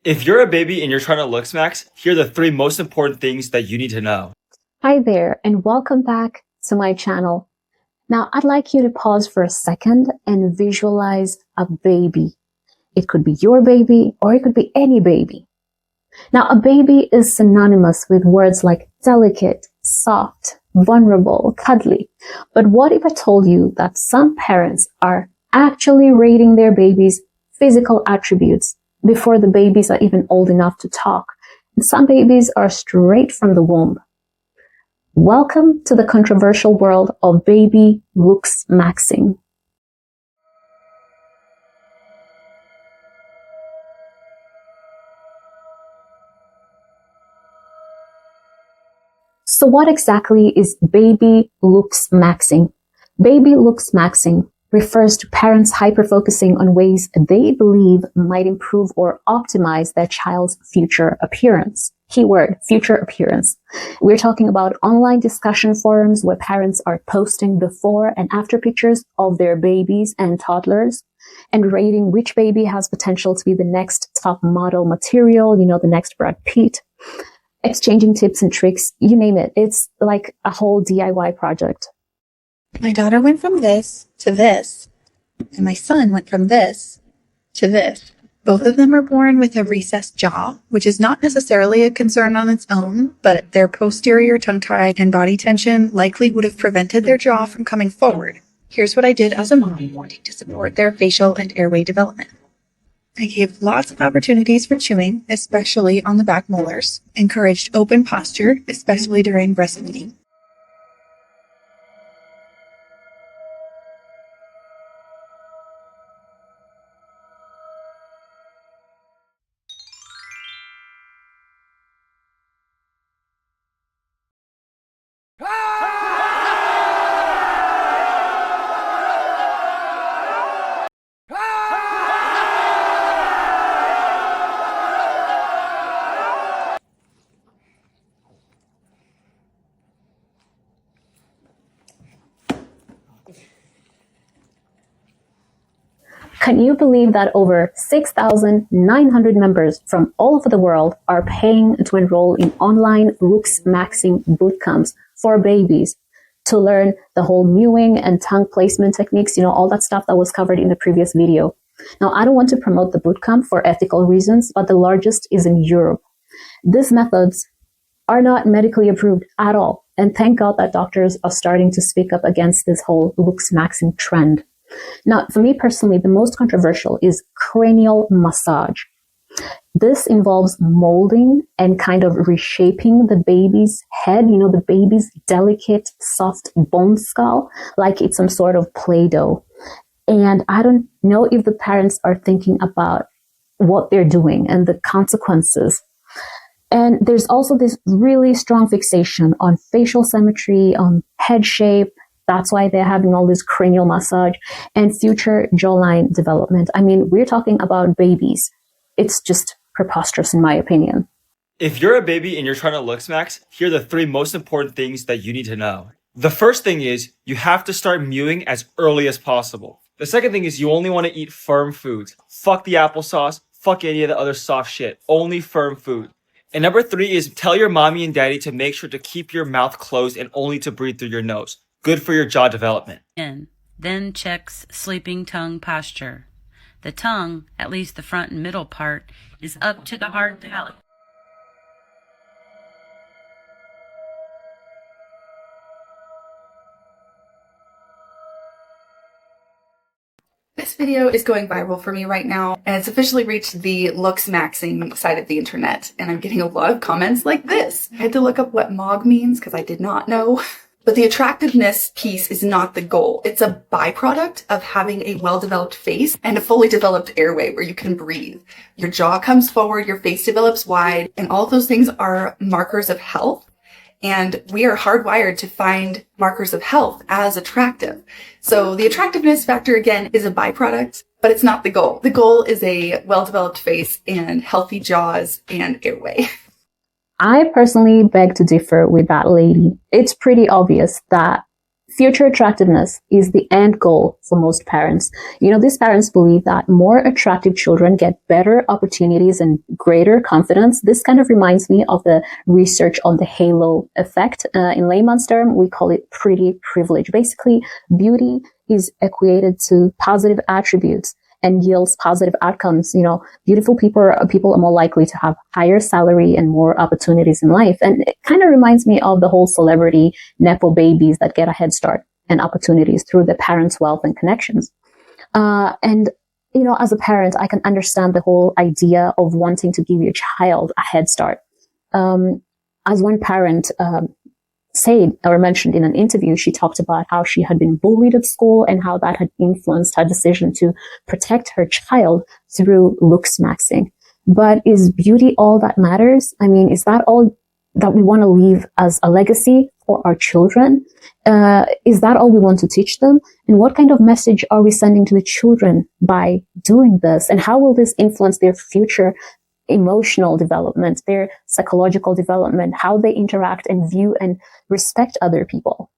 If you're a baby and you're trying to look smacks, here are the 3 most important things that you need to know. Hi there, and welcome back to my channel. Now, I'd like you to pause for a second and visualize a baby. It could be your baby, or it could be any baby. Now, a baby is synonymous with words like delicate, soft, vulnerable, cuddly. But what if I told you that some parents are actually rating their babies' physical attributes before the babies are even old enough to talk? And some babies are straight from the womb. Welcome to the controversial world of baby looksmaxxing. So what exactly is baby looksmaxxing? Baby looksmaxxing refers to parents hyper-focusing on ways they believe might improve or optimize their child's future appearance. Keyword, future appearance. We're talking about online discussion forums where parents are posting before and after pictures of their babies and toddlers and rating which baby has potential to be the next top model material, the next Brad Pitt. Exchanging tips and tricks, you name it. It's like a whole DIY project. My daughter went from this to this, and my son went from this to this. Both of them are born with a recessed jaw, which is not necessarily a concern on its own, but their posterior tongue tie and body tension likely would have prevented their jaw from coming forward. Here's what I did as a mom wanting to support their facial and airway development. I gave lots of opportunities for chewing, especially on the back molars. Encouraged open posture, especially during breastfeeding. Can you believe that over 6,900 members from all over the world are paying to enroll in online looksmaxxing bootcamps for babies to learn the whole mewing and tongue placement techniques, all that stuff that was covered in the previous video. Now, I don't want to promote the bootcamp for ethical reasons, but the largest is in Europe. These methods are not medically approved at all. And thank God that doctors are starting to speak up against this whole looksmaxxing trend. Now, for me personally, the most controversial is cranial massage. This involves molding and kind of reshaping the baby's head, the baby's delicate, soft bone skull, like it's some sort of Play-Doh. And I don't know if the parents are thinking about what they're doing and the consequences. And there's also this really strong fixation on facial symmetry, on head shape. That's why they're having all this cranial massage and future jawline development. I mean, we're talking about babies. It's just preposterous in my opinion. If you're a baby and you're trying to look smacks, here are the 3 most important things that you need to know. The first thing is you have to start mewing as early as possible. The second thing is you only want to eat firm foods. Fuck the applesauce. Fuck any of the other soft shit. Only firm food. And number 3 is tell your mommy and daddy to make sure to keep your mouth closed and only to breathe through your nose. Good for your jaw development. Then checks sleeping tongue posture. The tongue, at least the front and middle part, is up to the hard palate. This video is going viral for me right now, and it's officially reached the looksmaxxing side of the internet, and I'm getting a lot of comments like this. I had to look up what MOG means because I did not know. But the attractiveness piece is not the goal. It's a byproduct of having a well-developed face and a fully developed airway where you can breathe. Your jaw comes forward, your face develops wide, and all of those things are markers of health. And we are hardwired to find markers of health as attractive. So the attractiveness factor, again, is a byproduct, but it's not the goal. The goal is a well-developed face and healthy jaws and airway. I personally beg to differ with that lady. It's pretty obvious that Future attractiveness is the end goal for most parents. These parents believe that more attractive children get better opportunities and greater confidence. This kind of reminds me of the research on the halo effect. In layman's term, we call it pretty privilege. Basically, beauty is equated to positive attributes and yields positive outcomes. Beautiful people are more likely to have higher salary and more opportunities in life. And it kind of reminds me of the whole celebrity nepo babies that get a head start and opportunities through their parents' wealth and connections. And as a parent, I can understand the whole idea of wanting to give your child a head start. As one parent said or mentioned in an interview, she talked about how she had been bullied at school and how that had influenced her decision to protect her child through looksmaxxing. But is beauty all that matters? I mean, is that all that we want to leave as a legacy for our children? Is that all we want to teach them? And what kind of message are we sending to the children by doing this? And how will this influence their future emotional development, their psychological development, how they interact and view and respect other people?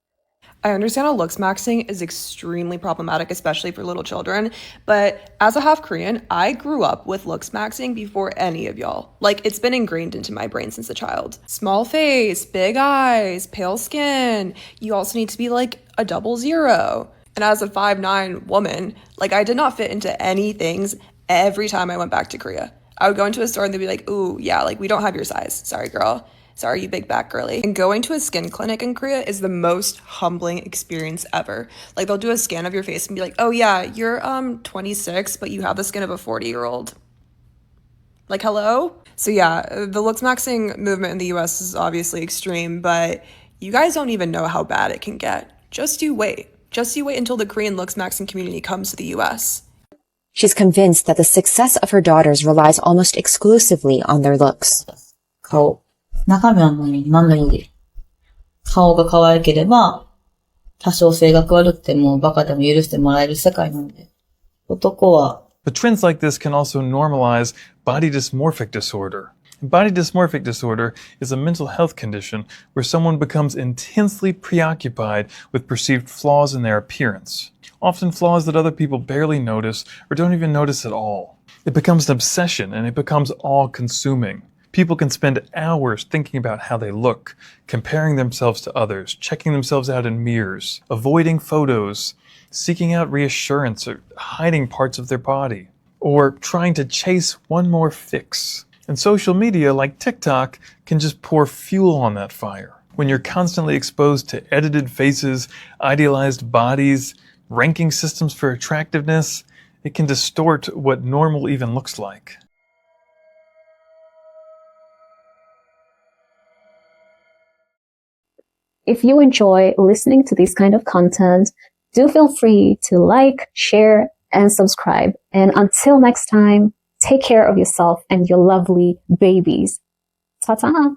I understand how looksmaxxing is extremely problematic, especially for little children, but as a half Korean, I grew up with looksmaxxing before any of y'all. Like, it's been ingrained into my brain since a child. Small face, big eyes, pale skin. You also need to be like a 00. And as a 5'9" woman, I did not fit into any things every time I went back to Korea. I would go into a store and they'd be like, ooh, yeah, we don't have your size. Sorry, girl. Sorry, you big back girly. And going to a skin clinic in Korea is the most humbling experience ever. They'll do a scan of your face and be like, oh yeah, you're 26, but you have the skin of a 40-year-old. Hello? So yeah, the looksmaxxing movement in the US is obviously extreme, but you guys don't even know how bad it can get. Just you wait. Just you wait until the Korean looksmaxxing community comes to the US. She's convinced that the success of her daughters relies almost exclusively on their looks. 顔。中身は何でもいい。顔が可愛ければ、多少性格悪くてもバカでも許してもらえる世界なんで。男は。But trends like this can also normalize body dysmorphic disorder. Body dysmorphic disorder is a mental health condition where someone becomes intensely preoccupied with perceived flaws in their appearance. Often flaws that other people barely notice or don't even notice at all. It becomes an obsession and it becomes all-consuming. People can spend hours thinking about how they look, comparing themselves to others, checking themselves out in mirrors, avoiding photos, seeking out reassurance or hiding parts of their body, or trying to chase one more fix. And social media like TikTok can just pour fuel on that fire. When you're constantly exposed to edited faces, idealized bodies, ranking systems for attractiveness, it can distort what normal even looks like. If you enjoy listening to this kind of content, do feel free to like, share, and subscribe. And until next time, take care of yourself and your lovely babies. Ta-ta!